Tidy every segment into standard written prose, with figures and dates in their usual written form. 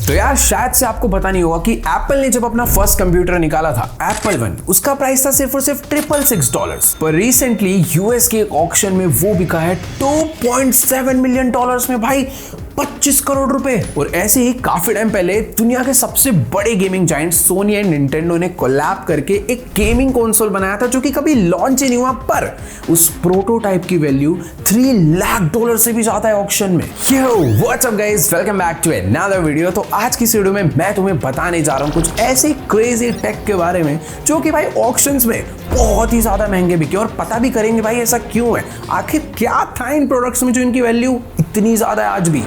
तो यार शायद से आपको पता नहीं होगा कि एप्पल ने जब अपना फर्स्ट कंप्यूटर निकाला था एप्पल 1, उसका प्राइस था सिर्फ और सिर्फ $666, पर रिसेंटली यूएस के एक ऑक्शन में वो बिका है $2.7 मिलियन में भाई, 25 करोड़ रुपए। और ऐसे ही काफी टाइम पहले दुनिया के सबसे बड़े gaming giant Sony and Nintendo ने कोलैब करके एक गेमिंग कंसोल बनाया था जो कि कभी लॉन्च ही नहीं हुआ, पर उस प्रोटोटाइप की वैल्यू $3 लाख से भी ज्यादा है ऑक्शन में। Yo what's up guys, welcome back to another video. तो आज की वीडियो में मैं तुम्हें बताने जा रहा हूँ कुछ ऐसे क्रेजी टेक के बारे में जो कि भाई ऑक्शंस में बहुत ही ज्यादा महंगे बिके, और पता भी करेंगे भाई ऐसा क्यों है, आखिर क्या था इन प्रोडक्ट्स में जो इनकी वैल्यू इतनी ज्यादा है आज भी।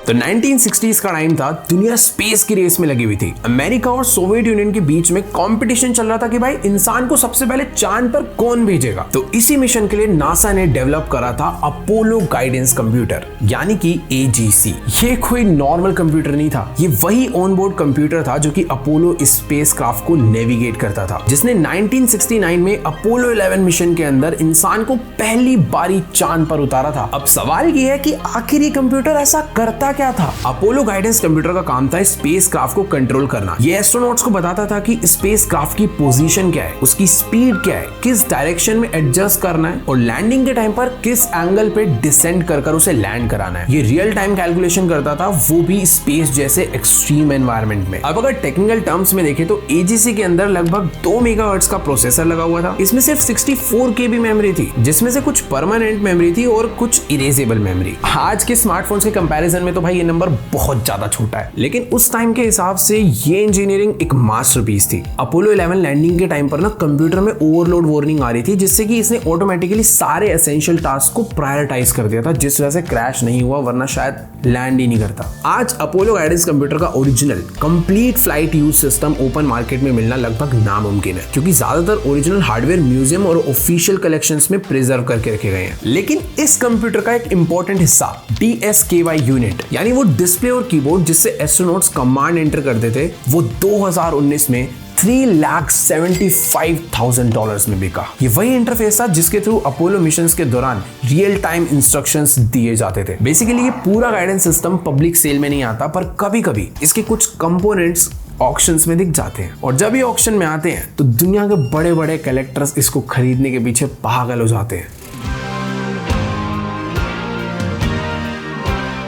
तो 1960s का टाइम था, दुनिया स्पेस की रेस में लगी हुई थी। अमेरिका और सोवियत यूनियन के बीच में कंपटीशन चल रहा था कि भाई इंसान को सबसे पहले चांद पर कौन भेजेगा। तो इसी मिशन के लिए नासा ने डेवलप करा था अपोलो गाइडेंस कंप्यूटर, यानी कि AGC। ये कोई नॉर्मल कंप्यूटर नहीं था, ये वही ऑनबोर्ड कंप्यूटर था जो कि अपोलो स्पेसक्राफ्ट को नेविगेट करता था, जिसने 1969 में अपोलो 11 मिशन के अंदर इंसान को पहली बारी चांद पर उतारा था। अब सवाल ये है कि आखिर ये कंप्यूटर ऐसा करता क्या था। अपोलो गाइडेंस कंप्यूटर का काम था स्पेसक्राफ्ट को कंट्रोल करना। ये एस्ट्रोनॉट्स को बताता था कि स्पेसक्राफ्ट की पोजीशन क्या है, उसकी स्पीड क्या है, किस डायरेक्शन में एडजस्ट करना है, और लैंडिंग के टाइम पर किस एंगल पे डिसेंड कर उसे लैंड कराना है। ये रियल टाइम कैलकुलेशन करता था, वो भी स्पेस जैसे एक्सट्रीम एनवायरनमेंट में। अब अगर टेक्निकल टर्म्स में देखें तो AGC के अंदर लगभग 2 मेगाहर्ट्ज का प्रोसेसर लगा हुआ था। इसमें सिर्फ 64 KB मेमोरी थी, जिसमें से कुछ परमानेंट मेमोरी थी और कुछ इरेजेबल मेमोरी। आज के स्मार्टफोन्स के कंपैरिजन में तो भाई ये नंबर बहुत ज्यादा छोटा है, लेकिन उस टाइम के हिसाब से ये इंजीनियरिंग एक मास्टरपीस थी। अपोलो 11 लैंडिंग के टाइम पर ना कंप्यूटर में ओवरलोड वार्निंग आ रही थी, जिससे कि इसने ऑटोमेटिकली सारे एसेंशियल टास्क को प्रायोरिटाइज कर दिया था, जिस वजह से क्रैश नहीं हुआ, वरना शायद लैंड ही नहीं करता। आज अपोलो गाइडेंस कंप्यूटर का original complete flight use system open market में मिलना लगभग नामुमकिन है, क्योंकि ज्यादातर ओरिजिनल हार्डवेयर म्यूजियम और ऑफिशियल कलेक्शंस में प्रिजर्व करके रखे गए हैं। लेकिन इस कंप्यूटर का एक इंपॉर्टेंट हिस्सा DSKY यूनिट, यानी वो डिस्प्ले और कीबोर्ड जिससे एस्ट्रोनॉट्स कमांड एंटर करते थे, वो 2019 में $3,75,000 में बिका। ये वही इंटरफेस था जिसके थ्रू अपोलो मिशंस के दौरान रियल टाइम इंस्ट्रक्शंस दिए जाते थे। बेसिकली ये पूरा गाइडेंस सिस्टम पब्लिक सेल में नहीं आता, पर कभी कभी इसके कुछ कंपोनेंट्स ऑक्शंस में दिख जाते हैं, और जब ये ऑक्शन में आते हैं तो दुनिया के बड़े बड़े कलेक्टर्स इसको खरीदने के पीछे पागल हो जाते हैं।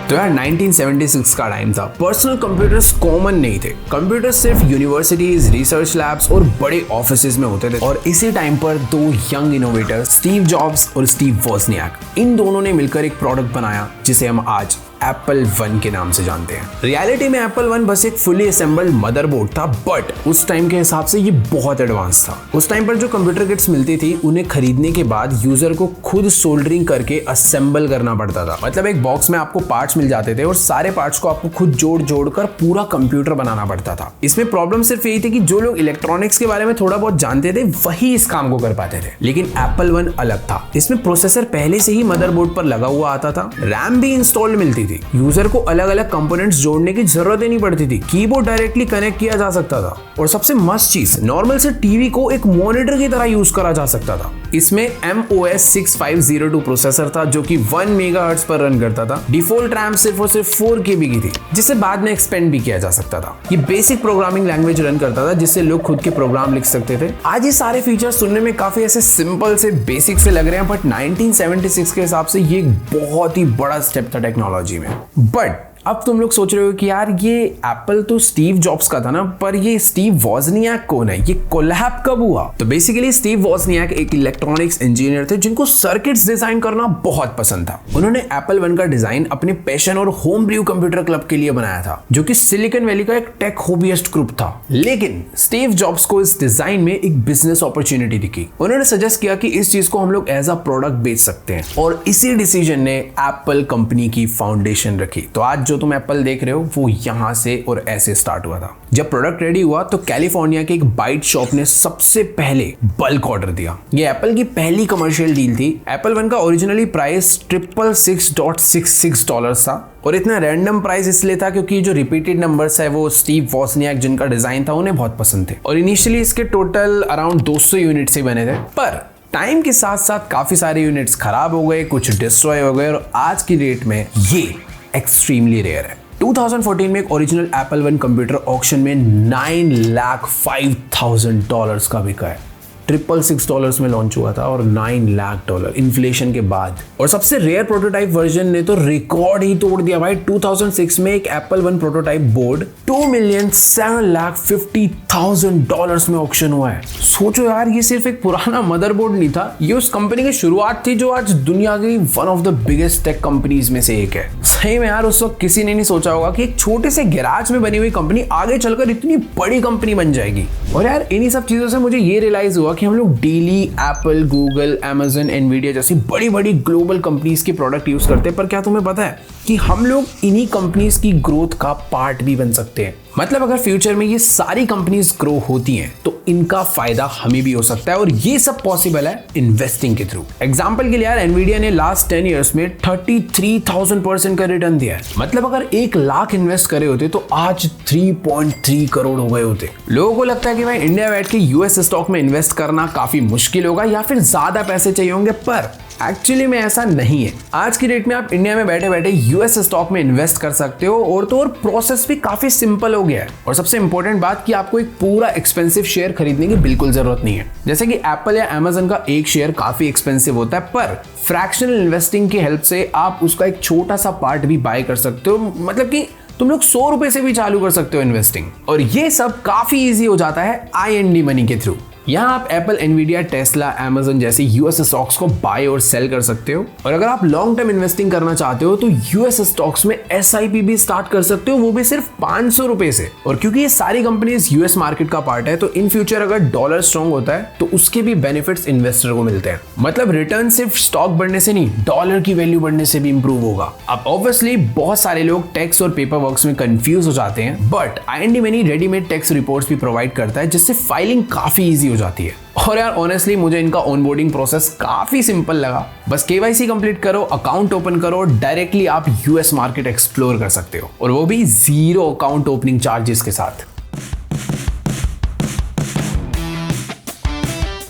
तो यार 1976 का टाइम था, पर्सनल कंप्यूटर्स कॉमन नहीं थे। कंप्यूटर्स सिर्फ यूनिवर्सिटीज, रिसर्च लैब्स और बड़े ऑफिसेज में होते थे, और इसी टाइम पर 2 यंग इनोवेटर स्टीव जॉब्स और स्टीव वोजनियाक, इन दोनों ने मिलकर एक प्रोडक्ट बनाया जिसे हम आज एप्पल 1 के नाम से जानते हैं। रियलिटी में एप्पल 1 बस एक फुली असेंबल्ड मदरबोर्ड था, बट उस टाइम के हिसाब से ये बहुत एडवांस था। उस टाइम पर जो कंप्यूटर किट्स मिलती थी, उन्हें खरीदने के बाद यूजर को खुद सोल्डरिंग करके असेंबल करना पड़ता था। मतलब एक बॉक्स में आपको पार्ट्स मिल जाते थे और सारे पार्ट्स को आपको खुद जोड़ कर पूरा कंप्यूटर बनाना पड़ता था। इसमें प्रॉब्लम सिर्फ यही थी कि जो लोग इलेक्ट्रॉनिक्स के बारे में थोड़ा बहुत जानते थे वही इस काम को कर पाते थे। लेकिन एप्पल 1 अलग था, इसमें प्रोसेसर पहले से ही मदरबोर्ड पर लगा हुआ आता था, रैम भी इंस्टॉल्ड मिलती थी, यूजर को अलग अलग कंपोनेंट्स जोड़ने की जरूरत ही नहीं पड़ती थी, कीबोर्ड डायरेक्टली कनेक्ट किया जा सकता था, और सबसे मस्त चीज, नॉर्मल से टीवी को एक मॉनिटर की तरह यूज करा जा सकता था। इसमें MOS 6502 प्रोसेसर था जो कि 1 मेगाहर्ट्ज पर रन करता था। डिफॉल्ट रैम सिर्फ और सिर्फ 4 KB की थी, जिसे बाद में एक्सपेंड भी किया जा सकता था। ये बेसिक प्रोग्रामिंग लैंग्वेज रन करता था, जिससे लोग खुद के प्रोग्राम लिख सकते थे। आज ये सारे फीचर्स सुनने में काफी ऐसे सिंपल से बेसिक से लग रहे हैं, बट 1976 के हिसाब से ये बहुत ही बड़ा स्टेप था टेक्नोलॉजी में। बट अब तुम लोग सोच रहे हो कि यार ये एप्पल तो स्टीव जॉब्स का था ना, पर ये स्टीव वोजनियाक कौन है, ये कोलैब कब हुआ? तो बेसिकली स्टीव वोजनियाक एक इलेक्ट्रॉनिक्स इंजीनियर थे जिनको सर्किट्स डिजाइन करना बहुत पसंद था। उन्होंने एप्पल 1 का डिजाइन अपने पैशन और होम ब्रू कंप्यूटर क्लब के लिए बनाया था, जो कि सिलिकॉन वैली का एक टेक हॉबीइस्ट ग्रुप था। लेकिन स्टीव जॉब्स को इस डिजाइन में एक बिजनेस अपॉर्चुनिटी दिखी। उन्होंने सजेस्ट किया कि इस चीज को हम लोग एज अ प्रोडक्ट बेच सकते हैं, और इसी डिसीजन ने एप्पल कंपनी की फाउंडेशन रखी। तो आज जो तुम एप्पल देख रहे हो वो यहां से और ऐसे स्टार्ट हुआ था। जब प्रोडक्ट रेडी हुआ तो कैलिफोर्निया के एक बाइट शॉप ने सबसे पहले बल्क ऑर्डर दिया। ये एप्पल की पहली कमर्शियल डील थी। एप्पल 1 का ओरिजिनली प्राइस $666.66 था, और इतना रैंडम प्राइस इसलिए था क्योंकि जो रिपीटेड नंबर्स है वो स्टीव वोजनियाक जिनका डिजाइन था उन्हें बहुत पसंद थे, और इनिशियली इसके टोटल अराउंड 200 यूनिट्स ही बने थे। पर टाइम के साथ साथ काफी सारे यूनिट्स खराब हो गए, कुछ डिस्ट्रॉय हो गए और आज की डेट में ये एक्सट्रीमली रेयर है। 2014 में एक original Apple one computer auction में $9,05,000 का बिका है। $666 में लॉन्च हुआ था और $9 लाख इन्फ्लेशन के बाद। और सबसे रेयर प्रोटोटाइप वर्जन ने तो रिकॉर्ड ही तोड़ दिया भाई। 2006 में एक एप्पल वन प्रोटोटाइप बोर्ड $2,07,50,000 में ऑक्शन हुआ है। सोचो यार, ये सिर्फ एक पुराना मदरबोर्ड नहीं था, ये उस कंपनी की शुरुआत थी जो आज दुनिया की one of the biggest tech companies में से एक है। सही में यार, उस वक्त किसी ने नहीं सोचा होगा कि एक छोटे से गैराज में बनी हुई कंपनी आगे चलकर इतनी बड़ी कंपनी बन जाएगी। और यार इन्हीं सब चीजों से मुझे ये रियलाइज हुआ कि हम लोग daily Apple, Google, Amazon, Nvidia जैसी बड़ी बड़ी ग्लोबल कंपनीज के प्रोडक्ट यूज करते हैं, पर क्या तुम्हें पता है कि हम लोग इन्हीं कंपनीज की ग्रोथ का पार्ट भी बन सकते हैं। मतलब अगर फ्यूचर में ये सारी कंपनीज ग्रो होती हैं तो इनका फायदा हमें भी हो सकता है और ये सब पॉसिबल है इन्वेस्टिंग के थ्रू। एग्जांपल के लिए यार, एनवीडिया ने लास्ट 10 इयर्स में 33,000% का रिटर्न दिया है। मतलब अगर 1 लाख इन्वेस्ट करे होते तो आज 3.3 करोड़ हो गए होते। लोगों को लगता है कि भाई इंडिया बैठ के यूएस स्टॉक में इन्वेस्ट करना काफी मुश्किल होगा या फिर ज्यादा पैसे चाहिए होंगे, पर एक्चुअली में ऐसा नहीं है। आज की डेट में आप इंडिया में बैठे बैठे यूएस स्टॉक में इन्वेस्ट कर सकते हो और तो और प्रोसेस भी काफी सिंपल हो गया है। और सबसे इंपॉर्टेंट बात कि आपको एक पूरा एक्सपेंसिव शेयर खरीदने की बिल्कुल जरूरत नहीं है। जैसे कि एप्पल या अमेज़न का एक शेयर काफी एक्सपेंसिव होता है, पर फ्रैक्शनल इन्वेस्टिंग की हेल्प से आप उसका एक छोटा सा पार्ट भी बाय कर सकते हो। मतलब कि तुम लोग 100 रुपए से भी चालू कर सकते हो इन्वेस्टिंग, और ये सब काफी इजी हो जाता है IND मनी के थ्रू। यहाँ आप एप्पल, एनवीडिया, टेस्ला, अमेज़न जैसे यूएस स्टॉक्स को बाय और सेल कर सकते हो। और अगर आप लॉन्ग टर्म इन्वेस्टिंग करना चाहते हो तो यूएस स्टॉक्स में SIP भी स्टार्ट कर सकते हो, वो भी सिर्फ 500 रुपए से। और क्योंकि ये सारी कंपनीज यूएस मार्केट का पार्ट है तो इन फ्यूचर अगर डॉलर स्ट्रॉन्ग होता है तो उसके भी बेनिफिट्स इन्वेस्टर को मिलते हैं। मतलब रिटर्न सिर्फ स्टॉक बढ़ने से नहीं, डॉलर की वैल्यू बढ़ने से भी इंप्रूव होगा। अब ऑब्वियसली बहुत सारे लोग टैक्स और पेपर वर्क्स में कंफ्यूज हो जाते हैं, but IND money readymade tax reports भी प्रोवाइड करता है जिससे फाइलिंग काफी ईजी हो जाती है। और यार ऑनेस्टली मुझे इनका ऑनबोर्डिंग प्रोसेस काफी सिंपल लगा। बस KYC कंप्लीट करो, अकाउंट ओपन करो, डायरेक्टली आप यूएस मार्केट एक्सप्लोर कर सकते हो, और वो भी 0 अकाउंट ओपनिंग चार्जेस के साथ।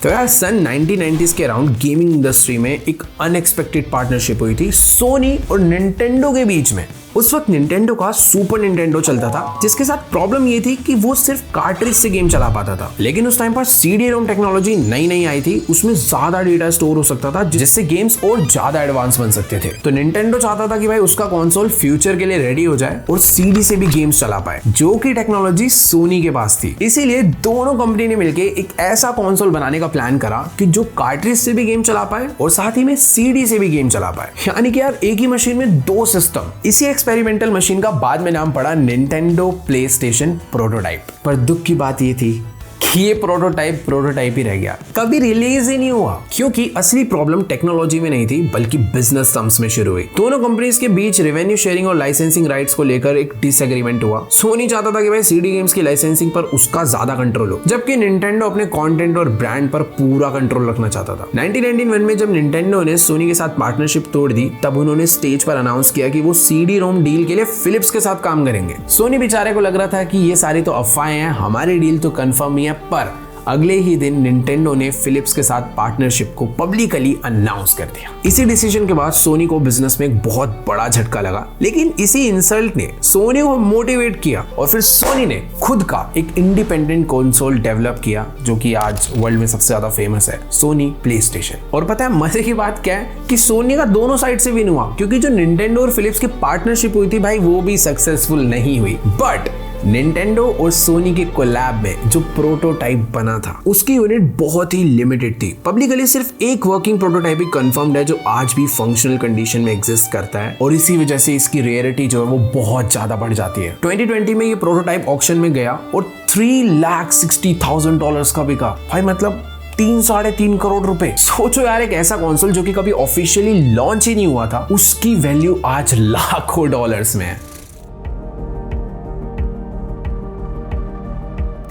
तो यार सन 1990s के अराउंड गेमिंग इंडस्ट्री में एक अनएक्सपेक्टेड पार्टनरशिप हुई थी सोनी और निंटेंडो के बीच में। उस वक्त निंटेंडो का सुपर निंटेंडो चलता था, जिसके साथ प्रॉब्लम ये थी कि वो सिर्फ कार्ट्रिज से गेम चला पाता था। लेकिन उस टाइम पर CD-ROM टेक्नोलॉजी नई आई थी, उसमें ज्यादा डेटा स्टोर हो सकता था जिससे गेम्स और ज्यादा एडवांस बन सकते थे। तो निंटेंडो चाहता था कि भाई उसका कंसोल फ्यूचर के लिए रेडी हो जाए और CD से भी गेम्स चला पाए, जो कि टेक्नोलॉजी सोनी के पास थी। इसीलिए दोनों कंपनी ने मिलकर एक ऐसा कंसोल बनाने का प्लान करा कि जो कार्ट्रिज से भी गेम चला पाए और साथ ही में CD से भी गेम चला पाए। यानी कि यार एक ही मशीन में 2 सिस्टम। इसी एक्सपेरिमेंटल मशीन का बाद में नाम पड़ा निंटेंडो प्लेस्टेशन प्रोटोटाइप। पर दुख की बात ये थी कि ये प्रोटोटाइप ही रह गया, कभी रिलीज ही नहीं हुआ, क्योंकि असली प्रॉब्लम टेक्नोलॉजी में नहीं थी बल्कि बिजनेस टर्म्स में शुरू हुई। दोनों कंपनीज के बीच रेवेन्यू शेयरिंग और लाइसेंसिंग राइट्स को लेकर एक डिसएग्रीमेंट हुआ। सोनी चाहता था कि भाई CD गेम्स की लाइसेंसिंग पर उसका ज्यादा कंट्रोल हो, जबकि निंटेंडो अपने कंटेंट और ब्रांड पर पूरा कंट्रोल रखना चाहता था। 1991 में जब निंटेंडो ने सोनी के साथ पार्टनरशिप तोड़ दी, तब उन्होंने स्टेज पर अनाउंस किया कि वो CD-ROM डील के लिए फिलिप्स के साथ काम करेंगे। सोनी बेचारे को लग रहा था कि ये सारी तो अफवाहें हैं, हमारी डील तो कंफर्म ही है, पर अगले ही दिन निंटेंडो ने फिलिप्स के साथ पार्टनरशिप को पब्लिकली अनाउंस कर दिया। इसी डिसीजन के बाद सोनी को बिजनेस में एक बहुत बड़ा झटका लगा, लेकिन इसी इंसल्ट ने सोनी को मोटिवेट किया और फिर सोनी ने खुद का एक इंडिपेंडेंट कंसोल डेवलप किया, जो कि आज वर्ल्ड में सबसे ज्यादा फेमस है, सोनी प्लेस्टेशन। और पता है मजे की बात क्या है कि सोनी का दोनों साइड से विन हुआ, क्योंकि जो निंटेंडो और फिलिप्स की पार्टनरशिप हुई थी भाई, वो भी सक्सेसफुल नहीं हुई, बट निंटेंडो और सोनी के कोलैब में जो प्रोटोटाइप बना था उसकी यूनिट बहुत ही लिमिटेड थी। पब्लिकली सिर्फ एक वर्किंग प्रोटोटाइप ही कंफर्म्ड है जो आज भी फंक्शनल कंडीशन में एग्जिस्ट करता है, और इसी वजह से इसकी रेयरिटी जो है वो बहुत ज्यादा बढ़ जाती है। 2020 में ये प्रोटोटाइप ऑक्शन में गया और $360,000 का बिका। भाई मतलब 3-3.5 करोड़ रुपए। सोचो यार, एक ऐसा कंसोल जो कि कभी ऑफिशियली लॉन्च ही नहीं हुआ था, उसकी वैल्यू आज लाखों डॉलर्स में है।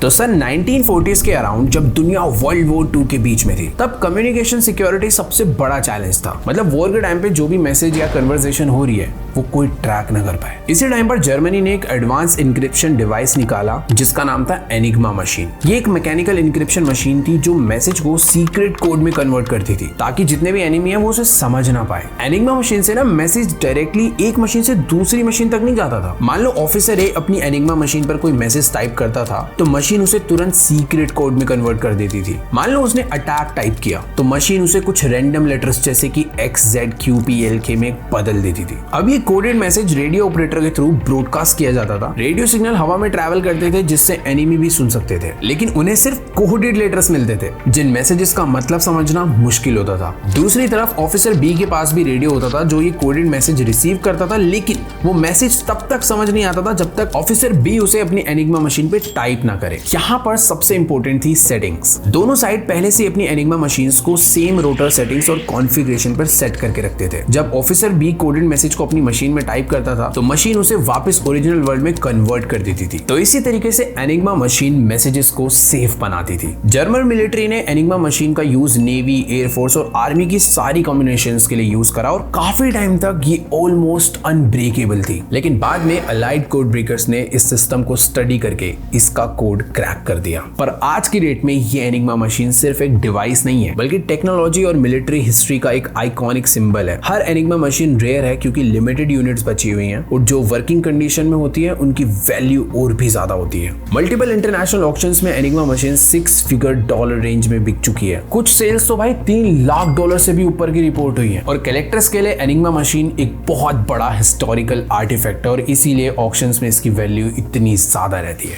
तो सन 1940s के अराउंड जब दुनिया वर्ल्ड वॉर 2 के बीच में थी, तब कम्युनिकेशन सिक्योरिटी सबसे बड़ा चैलेंज था। मतलब वॉर के टाइम पे जो भी मैसेज या कन्वर्सेशन हो रही है वो कोई ट्रैक न कर पाए। इसी टाइम पर जर्मनी ने एक एडवांस इंक्रिप्शन डिवाइस निकाला जिसका नाम था एनिग्मा मशीन। ये एक मैकेनिकल इंक्रिप्शन मशीन थी जो मैसेज को सीक्रेट कोड में कन्वर्ट करती थी ताकि जितने भी एनिमी है वो उसे समझ ना पाए। एनिग्मा मशीन से ना मैसेज डायरेक्टली एक मशीन से दूसरी मशीन तक नहीं जाता था। मान लो ऑफिसर ए अपनी एनिग्मा मशीन पर कोई मैसेज टाइप करता था तो मशीन उसे तुरंत सीक्रेट कोड में कन्वर्ट कर देती थी। मान लो उसने अटैक टाइप किया तो मशीन उसे कुछ रैंडम लेटर्स जैसे कि XZQPLK में बदल देती थी। अब ये कोडेड मैसेज रेडियो ऑपरेटर के थ्रू ब्रॉडकास्ट किया जाता था। रेडियो सिग्नल हवा में ट्रैवल करते थे जिससे एनिमी भी सुन सकते थे, लेकिन उन्हें सिर्फ कोडेड लेटर्स मिलते थे जिन मैसेजेस का मतलब समझना मुश्किल होता था। दूसरी तरफ ऑफिसर बी के पास भी रेडियो होता था जो ये कोडेड मैसेज रिसीव करता था, लेकिन वो मैसेज तब तक समझ नहीं आता था जब तक ऑफिसर बी उसे अपनी एनिग्मा मशीन पे टाइप ना करे। यहाँ पर सबसे इंपॉर्टेंट थी सेटिंग्स। दोनों साइड पहले से अपनी एनिग्मा मशीन्स को सेम रोटर सेटिंग्स और कॉन्फ़िगरेशन पर सेट करके रखते थे। जब ऑफिसर बी कोडेड मैसेज को अपनी मशीन में टाइप करता था तो मशीन उसे वापस ओरिजिनल वर्ड में कन्वर्ट कर देती थी। तो इसी तरीके से एनिग्मा मशीन मैसेजेस को सेफ बनाती थी। जर्मन मिलिट्री ने एनिग्मा मशीन का यूज नेवी, एयरफोर्स और आर्मी की सारी कम्युनिकेशंस के लिए यूज करा और काफी टाइम तक ये ऑलमोस्ट अनब्रेकेबल थी। लेकिन बाद में अलाइड कोड ब्रेकर्स ने इस सिस्टम को स्टडी करके इसका कोड क्रैक कर दिया। पर आज की डेट में ये एनिग्मा मशीन सिर्फ एक डिवाइस नहीं है बल्कि टेक्नोलॉजी और मिलिट्री हिस्ट्री का एक आइकॉनिक सिंबल है। हर एनिग्मा मशीन रेयर है क्योंकि लिमिटेड यूनिट्स बची हुई हैं और जो वर्किंग कंडीशन में होती है उनकी वैल्यू और भी ज्यादा होती है। मल्टीपल इंटरनेशनल ऑक्शंस में enigma machine 6 figure dollar range में बिक चुकी है। कुछ सेल्स तो भाई $3 लाख से भी ऊपर की रिपोर्ट हुई है। और कलेक्टर्स के लिए एनिग्मा मशीन एक बहुत बड़ा हिस्टोरिकल आर्टिफैक्ट है और इसीलिए ऑक्शंस में इसकी वैल्यू इतनी ज्यादा रहती है।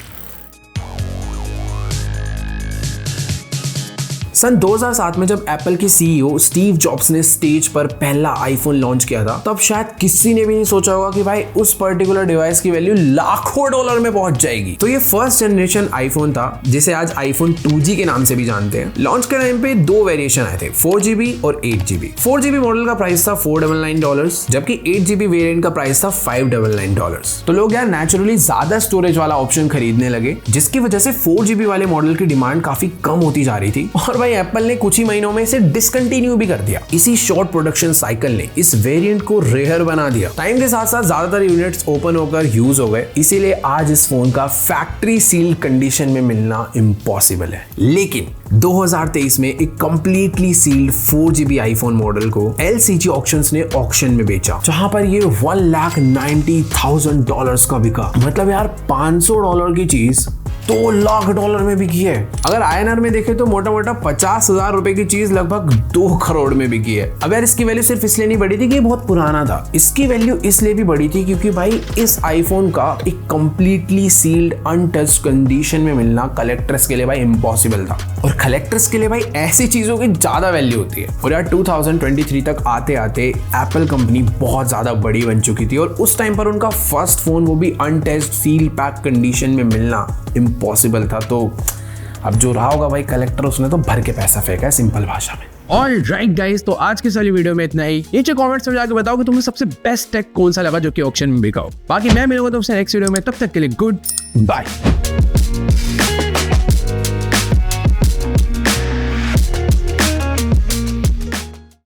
सन 2007 में जब एप्पल के सीईओ स्टीव जॉब्स ने स्टेज पर पहला आईफोन लॉन्च किया था तब शायद किसी ने भी नहीं सोचा होगा कि भाई उस पर्टिकुलर डिवाइस की वैल्यू लाखों डॉलर में पहुंच जाएगी। तो ये फर्स्ट जनरेशन आईफोन था जिसे आज आईफोन 2G के नाम से भी जानते हैं। लॉन्च के टाइम पे 2 वेरिएशन आए थे, 4GB और 8GB। 4GB मॉडल का प्राइस था $499 जबकि 8GB वेरिएंट का प्राइस था $599। तो लोग यार नेचुरली ज्यादा स्टोरेज वाला ऑप्शन खरीदने लगे जिसकी वजह से 4GB वाले मॉडल की डिमांड काफी कम होती जा रही थी और एप्पल ने कुछ ही महीनों में इसे डिसकंटिन्यू भी कर दिया। इसी शॉर्ट प्रोडक्शन साइकिल ने इस वेरिएंट को रेयर बना दिया। टाइम के साथ साथ ज्यादातर यूनिट्स ओपन होकर यूज हो गए, इसीलिए आज इस फोन का फैक्ट्री सील्ड कंडीशन में मिलना इम्पॉसिबल है। लेकिन 2023 में एक completely sealed 4GB iPhone model को LCG ऑक्शंस ने ऑक्शन में बेचा जहां पर ये $1,90,000 का बिका। मतलब यार $500 की चीज $2 लाख में बिकी है। अगर INR में देखे तो मोटा मोटा 50,000 रुपए की चीज लगभग 2 करोड़ में बिकी है। अब यार इसकी वैल्यू सिर्फ इसलिए नहीं बढ़ी थी कि ये बहुत पुराना था, इसकी वैल्यू इसलिए भी बढ़ी थी क्योंकि भाई इस आईफोन का एक कंप्लीटली सील्ड अनटच्ड कंडीशन में मिलना कलेक्टर्स के लिए भाई इम्पॉसिबल था। और कलेक्टर्स के लिए भाई ऐसी चीजों की ज्यादा वैल्यू होती है। और यार 2023 तक आते आते एप्पल कंपनी बहुत ज्यादा बड़ी बन चुकी थी और उस टाइम पर उनका फर्स्ट फोन वो भी अनटच्ड सील पैक कंडीशन में मिलना इम्पॉसिबल था। तो अब जो रहा होगा भाई कलेक्टर उसने तो भर के पैसा फेंका है सिंपल भाषा में। ऑलराइट गाइस, तो आज की सारी वीडियो में इतना ही। नीचे कमेंट्स में जाकर बताओ कि तुम्हें सबसे बेस्ट टेक कौन सा लगा जो कि ऑक्शन में बिका हो। बाकी मैं मिलूंगा तुमसे नेक्स्ट वीडियो में, तब तक के लिए गुड बाय।